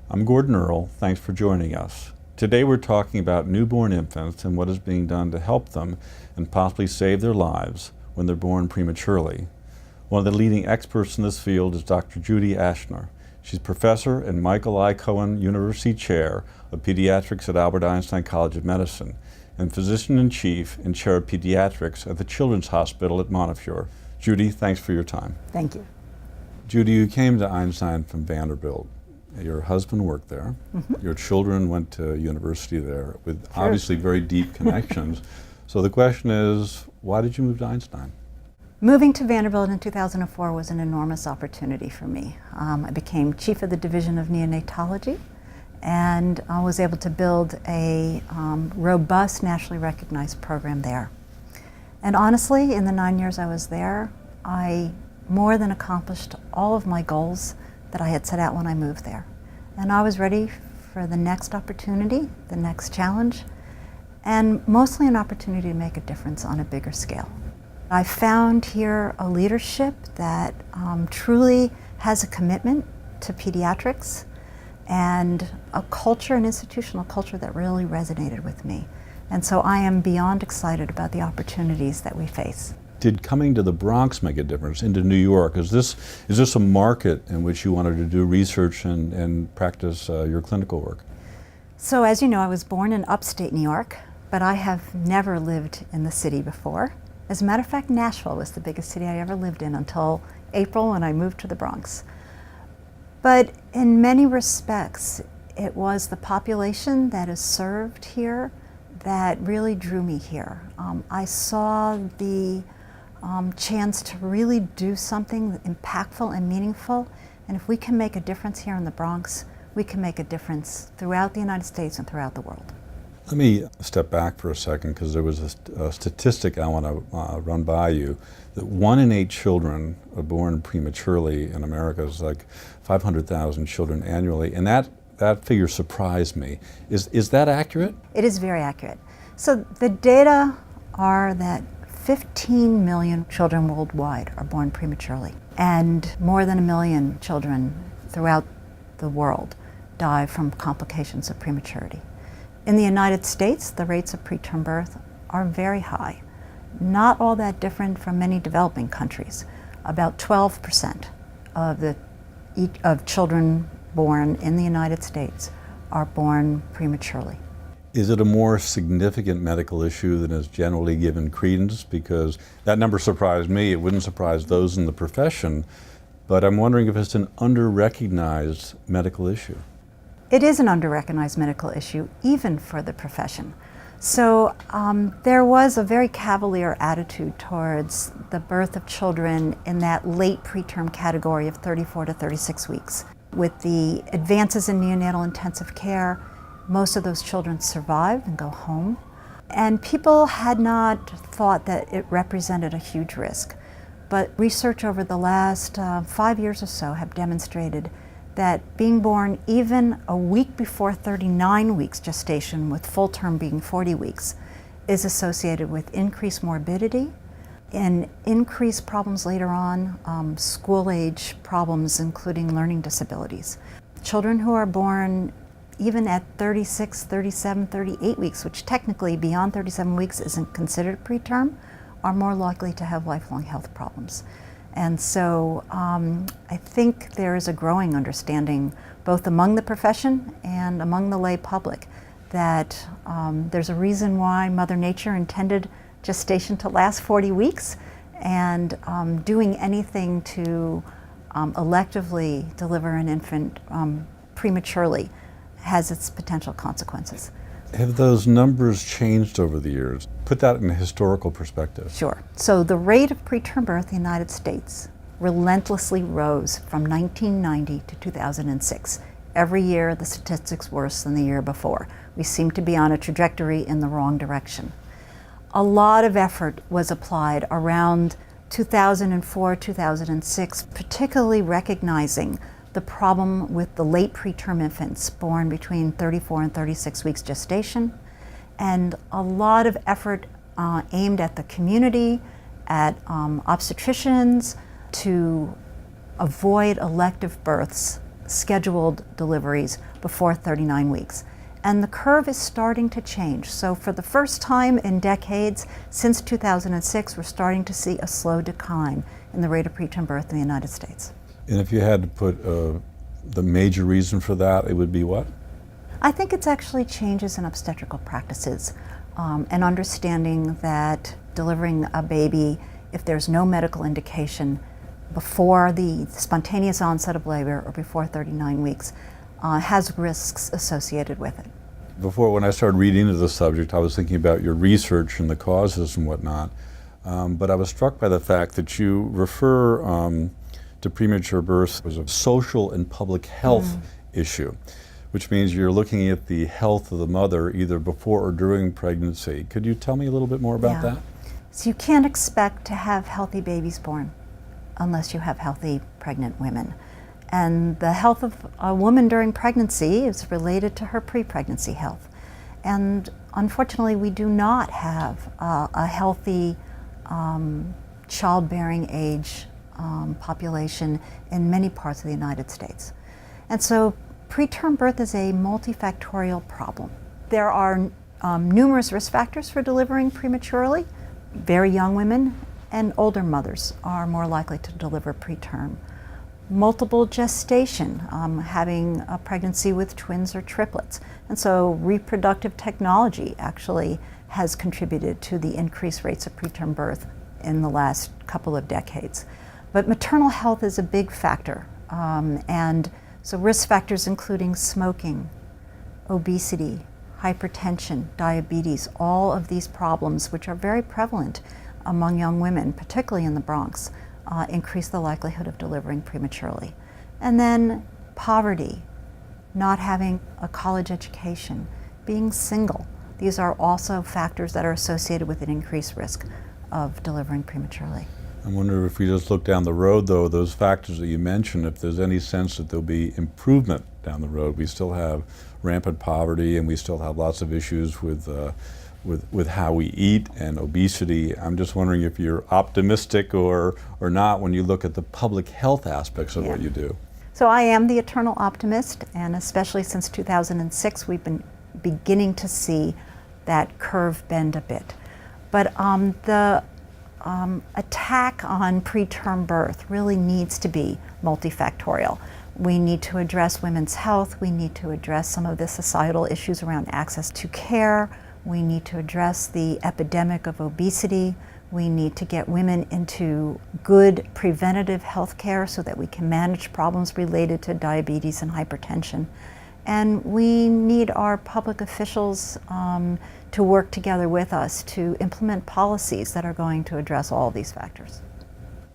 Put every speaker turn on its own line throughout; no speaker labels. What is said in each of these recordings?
I'm Gordon Earle. Thanks for joining us. Today we're talking about newborn infants and what is being done to help them and possibly save their lives when they're born prematurely. One of the leading experts in this field is Dr. Judy Aschner. She's professor and Michael I. Cohen University Chair of Pediatrics at Albert Einstein College of Medicine and physician-in-chief and chair of pediatrics at the Children's Hospital at Montefiore. Judy, thanks for your time.
Thank you.
Judy, you came to Einstein from Vanderbilt. Your husband worked there.
Mm-hmm.
Your children went to university there with obviously very deep connections. So the question is, why did you move to Einstein?
Moving to Vanderbilt in 2004 was an enormous opportunity for me. I became chief of the division of Neonatology, and I was able to build a robust, nationally recognized program there. And honestly, in the 9 years I was there, I more than accomplished all of my goals that I had set out when I moved there. And I was ready for the next opportunity, the next challenge, and mostly an opportunity to make a difference on a bigger scale. I found here a leadership that truly has a commitment to pediatrics and a culture, an institutional culture that really resonated with me. And so I am beyond excited about the opportunities that we face.
Did coming to the Bronx make a difference, into New York? Is this a market in which you wanted to do research and practice your clinical work?
So as you know, I was born in upstate New York, but I have never lived in the city before. As a matter of fact, Nashville was the biggest city I ever lived in until April when I moved to the Bronx. But in many respects, it was the population that is served here that really drew me here. I saw the chance to really do something impactful and meaningful, and if we can make a difference here in the Bronx, we can make a difference throughout the United States and throughout the world.
Let me step back for a second, because there was a statistic I want to run by you, that 1 in 8 children are born prematurely in America. It's like 500,000 children annually, and that figure surprised me. Is that accurate?
It is very accurate. So the data are that 15 million children worldwide are born prematurely, and more than 1 million children throughout the world die from complications of prematurity. In the United States, the rates of preterm birth are very high, not all that different from many developing countries. About 12% of children born in the United States are born prematurely.
Is it a more significant medical issue than is generally given credence? Because that number surprised me. It wouldn't surprise those in the profession, but I'm wondering if it's an under-recognized medical issue.
It is an under-recognized medical issue, even for the profession. So there was a very cavalier attitude towards the birth of children in that late preterm category of 34 to 36 weeks. With the advances in neonatal intensive care, most of those children survive and go home. And people had not thought that it represented a huge risk. But research over the last 5 years or so have demonstrated that being born even a week before 39 weeks gestation, with full term being 40 weeks, is associated with increased morbidity and increased problems later on, school-age problems, including learning disabilities. Children who are born even at 36, 37, 38 weeks, which technically beyond 37 weeks isn't considered preterm, are more likely to have lifelong health problems. And so I think there is a growing understanding, both among the profession and among the lay public, that there's a reason why Mother Nature intended gestation to last 40 weeks, and doing anything to electively deliver an infant prematurely has its potential consequences.
Have those numbers changed over the years? Put that in a historical perspective.
Sure. So the rate of preterm birth in the United States relentlessly rose from 1990 to 2006. Every year the statistics worse than the year before. We seem to be on a trajectory in the wrong direction. A lot of effort was applied around 2004, 2006, particularly recognizing the problem with the late preterm infants born between 34 and 36 weeks gestation, and a lot of effort aimed at the community, at obstetricians, to avoid elective births scheduled deliveries before 39 weeks. And the curve is starting to change. So for the first time in decades, since 2006, we're starting to see a slow decline in the rate of preterm birth in the United States.
And if you had to put the major reason for that, it would be what?
I think it's actually changes in obstetrical practices and understanding that delivering a baby, if there's no medical indication before the spontaneous onset of labor or before 39 weeks, has risks associated with it.
Before, when I started reading into the subject, I was thinking about your research and the causes and whatnot, but I was struck by the fact that you refer to premature birth as a social and public health issue, which means you're looking at the health of the mother either before or during pregnancy. Could you tell me a little bit more about that?
So you can't expect to have healthy babies born unless you have healthy pregnant women. And the health of a woman during pregnancy is related to her pre-pregnancy health. And unfortunately, we do not have a healthy childbearing age population in many parts of the United States. And so preterm birth is a multifactorial problem. There are numerous risk factors for delivering prematurely. Very young women and older mothers are more likely to deliver preterm. Multiple gestation, having a pregnancy with twins or triplets. And so reproductive technology actually has contributed to the increased rates of preterm birth in the last couple of decades. But maternal health is a big factor. And so risk factors including smoking, obesity, hypertension, diabetes, all of these problems, which are very prevalent among young women, particularly in the Bronx, increase the likelihood of delivering prematurely. And then poverty, not having a college education, being single. These are also factors that are associated with an increased risk of delivering prematurely.
I wonder if we just look down the road, though, those factors that you mentioned, if there's any sense that there'll be improvement down the road. We still have rampant poverty and we still have lots of issues with how we eat and obesity. I'm just wondering if you're optimistic or not when you look at the public health aspects of what you do.
So I am the eternal optimist, and especially since 2006, we've been beginning to see that curve bend a bit. But the attack on preterm birth really needs to be multifactorial. We need to address women's health. We need to address some of the societal issues around access to care. We need to address the epidemic of obesity. We need to get women into good preventative health care so that we can manage problems related to diabetes and hypertension. And we need our public officials to work together with us to implement policies that are going to address all these factors.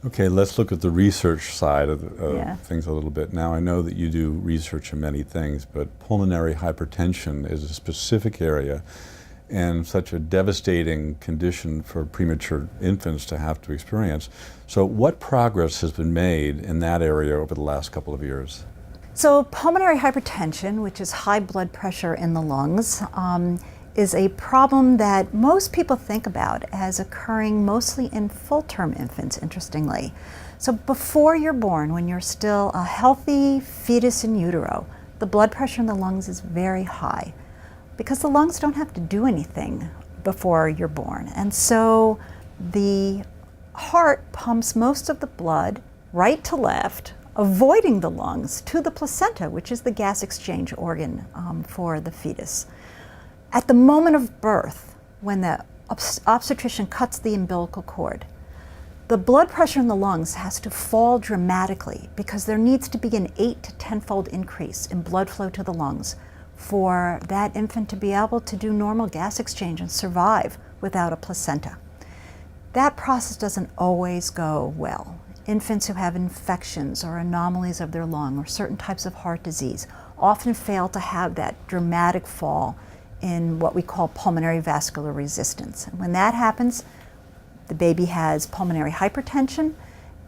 Okay, let's look at the research side of things a little bit. Now, I know that you do research in many things, but pulmonary hypertension is a specific area and such a devastating condition for premature infants to have to experience. So what progress has been made in that area over the last couple of years?
So pulmonary hypertension, which is high blood pressure in the lungs, is a problem that most people think about as occurring mostly in full-term infants, interestingly. So before you're born, when you're still a healthy fetus in utero, the blood pressure in the lungs is very high because the lungs don't have to do anything before you're born. And so the heart pumps most of the blood right to left, avoiding the lungs to the placenta, which is the gas exchange organ for the fetus. At the moment of birth, when the obstetrician cuts the umbilical cord, the blood pressure in the lungs has to fall dramatically because there needs to be an 8 to 10-fold increase in blood flow to the lungs for that infant to be able to do normal gas exchange and survive without a placenta. That process doesn't always go well. Infants who have infections or anomalies of their lung or certain types of heart disease often fail to have that dramatic fall in what we call pulmonary vascular resistance. And when that happens, the baby has pulmonary hypertension,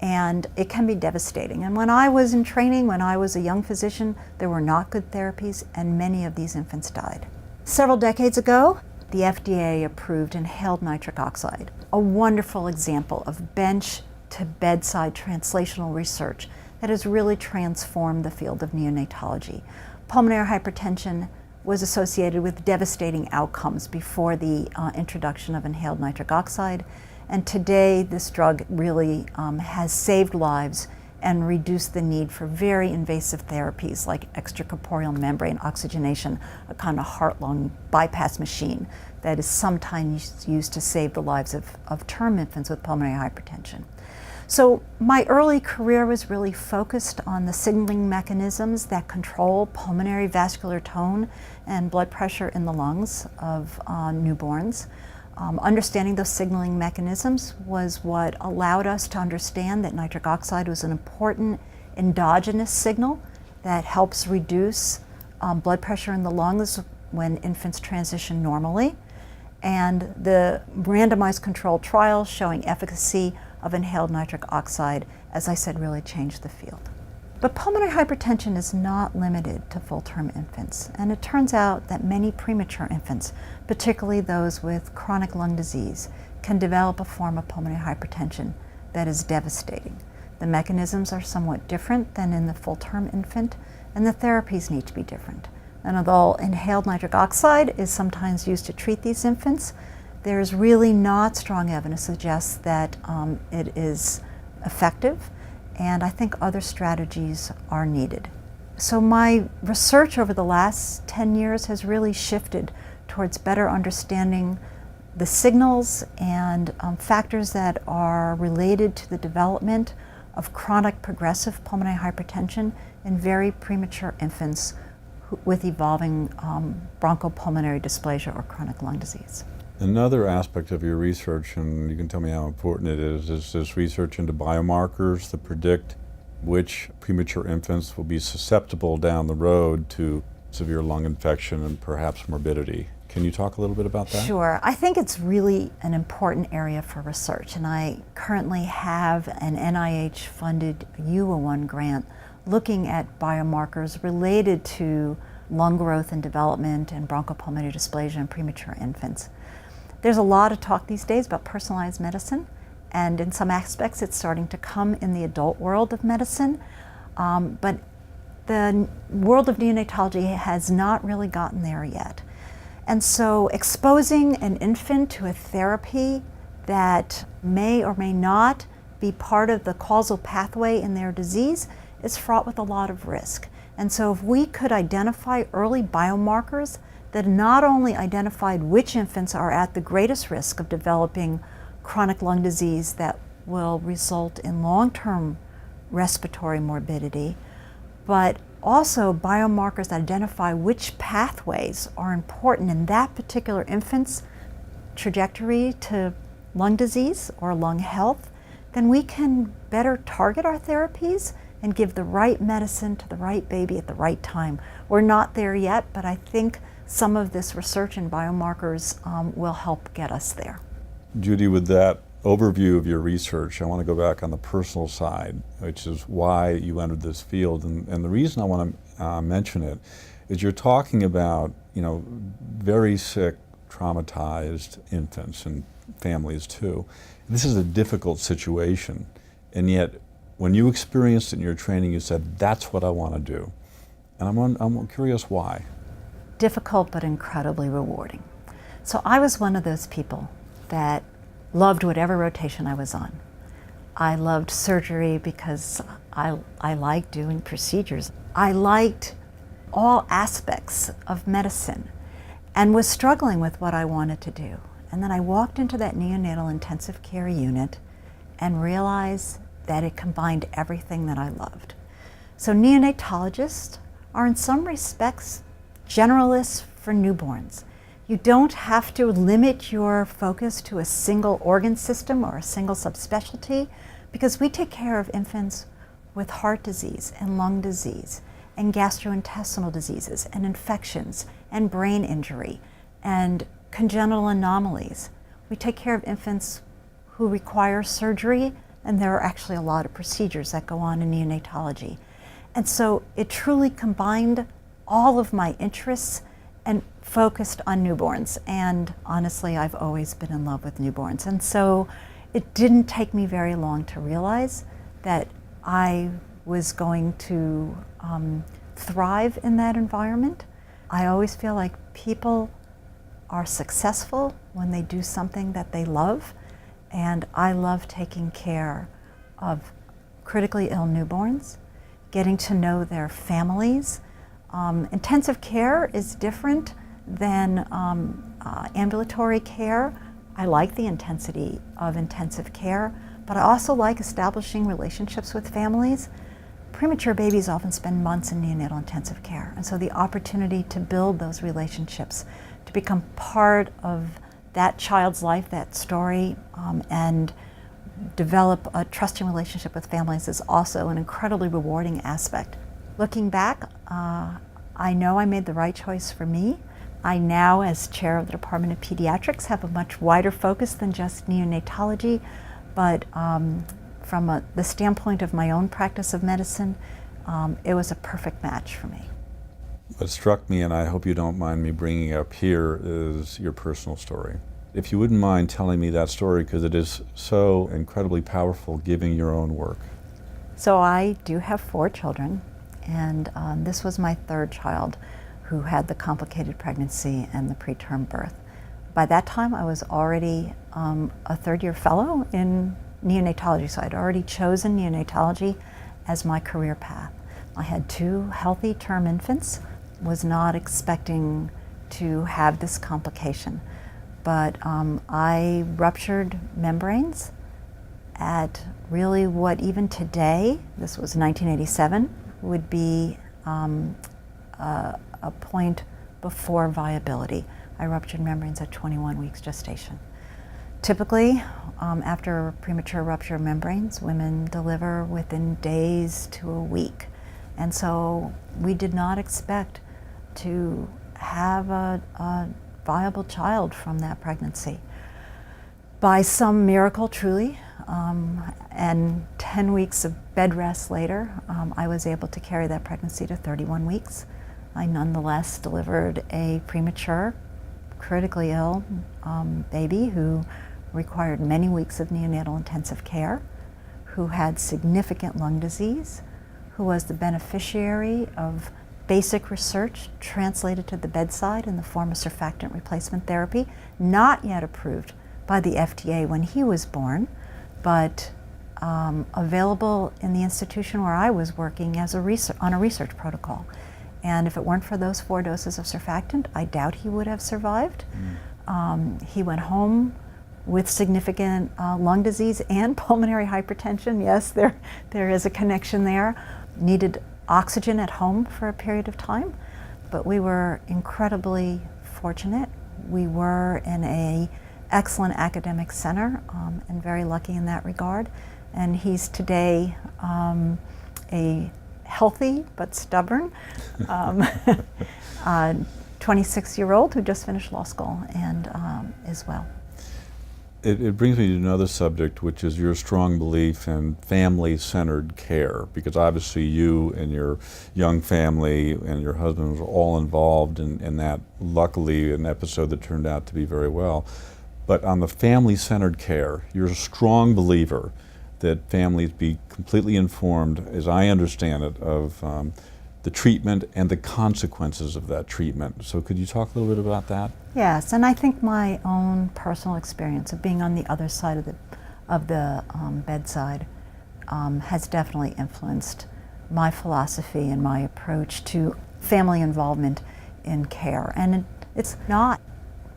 and it can be devastating. And when I was in training, when I was a young physician, there were not good therapies, and many of these infants died. Several decades ago, the FDA approved inhaled nitric oxide, a wonderful example of bench to bedside translational research that has really transformed the field of neonatology. Pulmonary hypertension was associated with devastating outcomes before the introduction of inhaled nitric oxide, and today this drug really has saved lives and reduced the need for very invasive therapies like extracorporeal membrane oxygenation, a kind of heart-lung bypass machine that is sometimes used to save the lives of term infants with pulmonary hypertension. So my early career was really focused on the signaling mechanisms that control pulmonary vascular tone and blood pressure in the lungs of newborns. Understanding those signaling mechanisms was what allowed us to understand that nitric oxide was an important endogenous signal that helps reduce blood pressure in the lungs when infants transition normally. And the randomized controlled trials showing efficacy of inhaled nitric oxide, as I said, really changed the field. But pulmonary hypertension is not limited to full-term infants, and it turns out that many premature infants, particularly those with chronic lung disease, can develop a form of pulmonary hypertension that is devastating. The mechanisms are somewhat different than in the full-term infant, and the therapies need to be different. And although inhaled nitric oxide is sometimes used to treat these infants, there is really not strong evidence to suggest that it is effective, and I think other strategies are needed. So my research over the last 10 years has really shifted towards better understanding the signals and factors that are related to the development of chronic progressive pulmonary hypertension in very premature infants with evolving bronchopulmonary dysplasia or chronic lung disease.
Another aspect of your research, and you can tell me how important it is this research into biomarkers that predict which premature infants will be susceptible down the road to severe lung infection and perhaps morbidity. Can you talk a little bit about that?
Sure. I think it's really an important area for research, and I currently have an NIH-funded UA1 grant looking at biomarkers related to lung growth and development and bronchopulmonary dysplasia in premature infants. There's a lot of talk these days about personalized medicine, and in some aspects it's starting to come in the adult world of medicine, but the world of neonatology has not really gotten there yet. And so exposing an infant to a therapy that may or may not be part of the causal pathway in their disease is fraught with a lot of risk. And so if we could identify early biomarkers that not only identified which infants are at the greatest risk of developing chronic lung disease that will result in long-term respiratory morbidity, but also biomarkers that identify which pathways are important in that particular infant's trajectory to lung disease or lung health, then we can better target our therapies and give the right medicine to the right baby at the right time. We're not there yet, but I think some of this research in biomarkers will help get us there.
Judy, with that overview of your research, I want to go back on the personal side, which is why you entered this field. And the reason I want to mention it is you're talking about, very sick, traumatized infants and families too. This is a difficult situation, and yet when you experienced it in your training, you said, that's what I want to do. And I'm curious why.
Difficult but incredibly rewarding. So I was one of those people that loved whatever rotation I was on. I loved surgery because I liked doing procedures. I liked all aspects of medicine and was struggling with what I wanted to do. And then I walked into that neonatal intensive care unit and realized that it combined everything that I loved. So neonatologists are in some respects generalists for newborns. You don't have to limit your focus to a single organ system or a single subspecialty, because we take care of infants with heart disease and lung disease and gastrointestinal diseases and infections and brain injury and congenital anomalies. We take care of infants who require surgery, and there are actually a lot of procedures that go on in neonatology. And so it truly combined all of my interests and focused on newborns. And honestly, I've always been in love with newborns. And so it didn't take me very long to realize that I was going to thrive in that environment. I always feel like people are successful when they do something that they love, and I love taking care of critically ill newborns, getting to know their families. Intensive care is different than ambulatory care. I like the intensity of intensive care, but I also like establishing relationships with families. Premature babies often spend months in neonatal intensive care, and so the opportunity to build those relationships, to become part of that child's life, that story, and develop a trusting relationship with families is also an incredibly rewarding aspect. Looking back, I know I made the right choice for me. I now, as chair of the Department of Pediatrics, have a much wider focus than just neonatology, but from the standpoint of my own practice of medicine, it was a perfect match for me.
What struck me, and I hope you don't mind me bringing up here, is your personal story. If you wouldn't mind telling me that story, because it is so incredibly powerful, giving your own work.
So I do have 4 children, and this was my 3rd child who had the complicated pregnancy and the preterm birth. By that time, I was already a 3rd-year fellow in neonatology, so I'd already chosen neonatology as my career path. I had 2 healthy term infants, was not expecting to have this complication, but I ruptured membranes at really what even today, this was 1987, would be a point before viability. I ruptured membranes at 21 weeks gestation. Typically, after premature rupture of membranes, women deliver within days to a week. And so we did not expect to have a viable child from that pregnancy. By some miracle, truly, and 10 weeks of bed rest later, I was able to carry that pregnancy to 31 weeks. I nonetheless delivered a premature, critically ill baby who required many weeks of neonatal intensive care, who had significant lung disease, who was the beneficiary of basic research translated to the bedside in the form of surfactant replacement therapy, not yet approved by the FDA when he was born, but available in the institution where I was working as on a research protocol. And if it weren't for those 4 doses of surfactant, I doubt he would have survived. He went home with significant lung disease and pulmonary hypertension. Yes, there is a connection there. Needed oxygen at home for a period of time, but we were incredibly fortunate. We were in an excellent academic center and very lucky in that regard. And he's today a healthy but stubborn 26-year-old who just finished law school and is well.
It brings me to another subject, which is your strong belief in family-centered care, because obviously you and your young family and your husband were all involved in that, luckily, an episode that turned out to be very well. But on the family-centered care, you're a strong believer that families be completely informed, as I understand it, of the treatment and the consequences of that treatment. So could you talk a little bit about that?
Yes, and I think my own personal experience of being on the other side of the bedside has definitely influenced my philosophy and my approach to family involvement in care. And it's not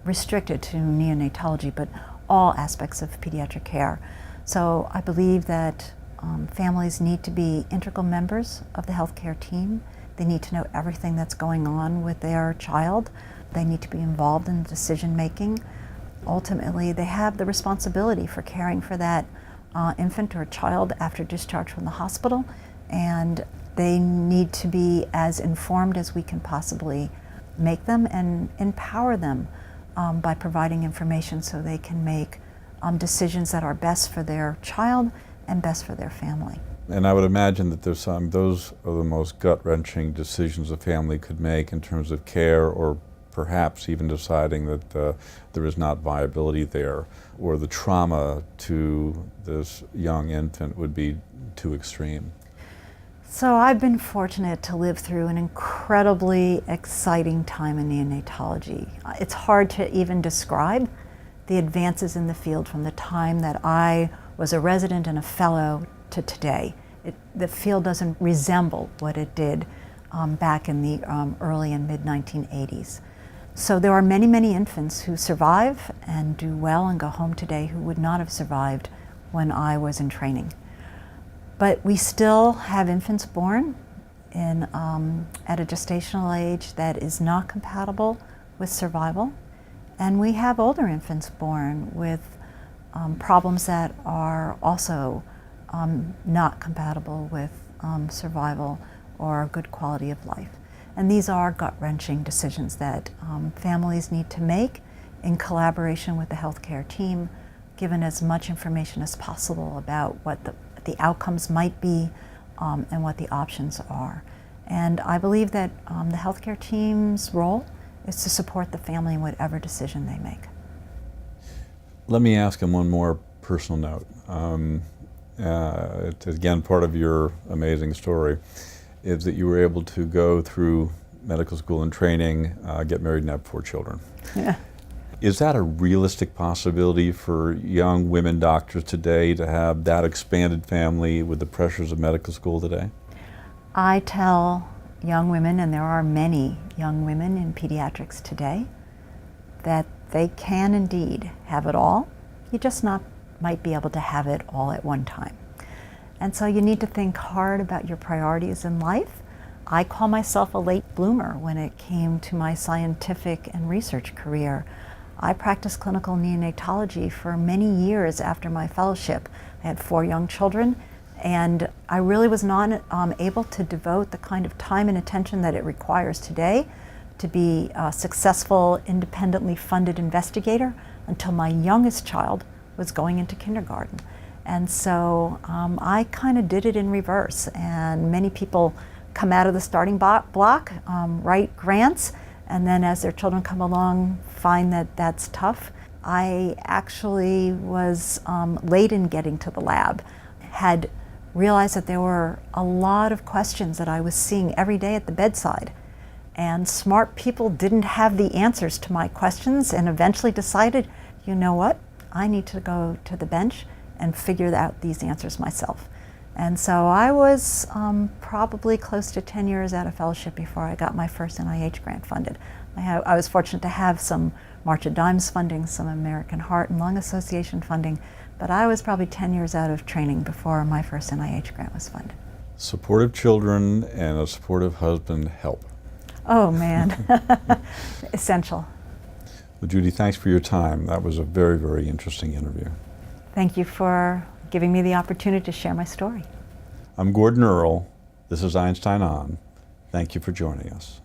restricted to neonatology, but all aspects of pediatric care. So I believe that families need to be integral members of the healthcare team. They need to know everything that's going on with their child. They need to be involved in decision making. Ultimately, they have the responsibility for caring for that infant or child after discharge from the hospital, and they need to be as informed as we can possibly make them and empower them by providing information so they can make decisions that are best for their child and best for their family.
And I would imagine that those are the most gut-wrenching decisions a family could make in terms of care, or perhaps even deciding that there is not viability there, or the trauma to this young infant would be too extreme.
So I've been fortunate to live through an incredibly exciting time in neonatology. It's hard to even describe the advances in the field from the time that I was a resident and a fellow to today. The field doesn't resemble what it did back in the early and mid-1980s. So there are many, many infants who survive and do well and go home today who would not have survived when I was in training. But we still have infants born at a gestational age that is not compatible with survival. And we have older infants born with problems that are also not compatible with survival or good quality of life. And these are gut-wrenching decisions that families need to make in collaboration with the healthcare team, given as much information as possible about what the outcomes might be and what the options are. And I believe that the healthcare team's role is to support the family in whatever decision they make.
Let me ask on one more personal note. It's again part of your amazing story is that you were able to go through medical school and training, get married and have 4 children.
Yeah.
Is that a realistic possibility for young women doctors today to have that expanded family with the pressures of medical school today?
I tell young women, and there are many young women in pediatrics today, that they can indeed have it all. You just might be able to have it all at one time. And so you need to think hard about your priorities in life. I call myself a late bloomer when it came to my scientific and research career. I practiced clinical neonatology for many years after my fellowship. I had 4 young children, and I really was not able to devote the kind of time and attention that it requires today to be a successful, independently funded investigator until my youngest child was going into kindergarten. And so I kind of did it in reverse, and many people come out of the starting block, write grants, and then as their children come along, find that that's tough. I actually was late in getting to the lab, had realized that there were a lot of questions that I was seeing every day at the bedside. And smart people didn't have the answers to my questions, and eventually decided, you know what, I need to go to the bench and figure out these answers myself. And so I was probably close to 10 years out of fellowship before I got my first NIH grant funded. I was fortunate to have some March of Dimes funding, some American Heart and Lung Association funding, but I was probably 10 years out of training before my first NIH grant was funded.
Supportive children and a supportive husband help.
Oh man, essential.
Well, Judy, thanks for your time. That was a very, very interesting interview.
Thank you for giving me the opportunity to share my story.
I'm Gordon Earle. This is Einstein On. Thank you for joining us.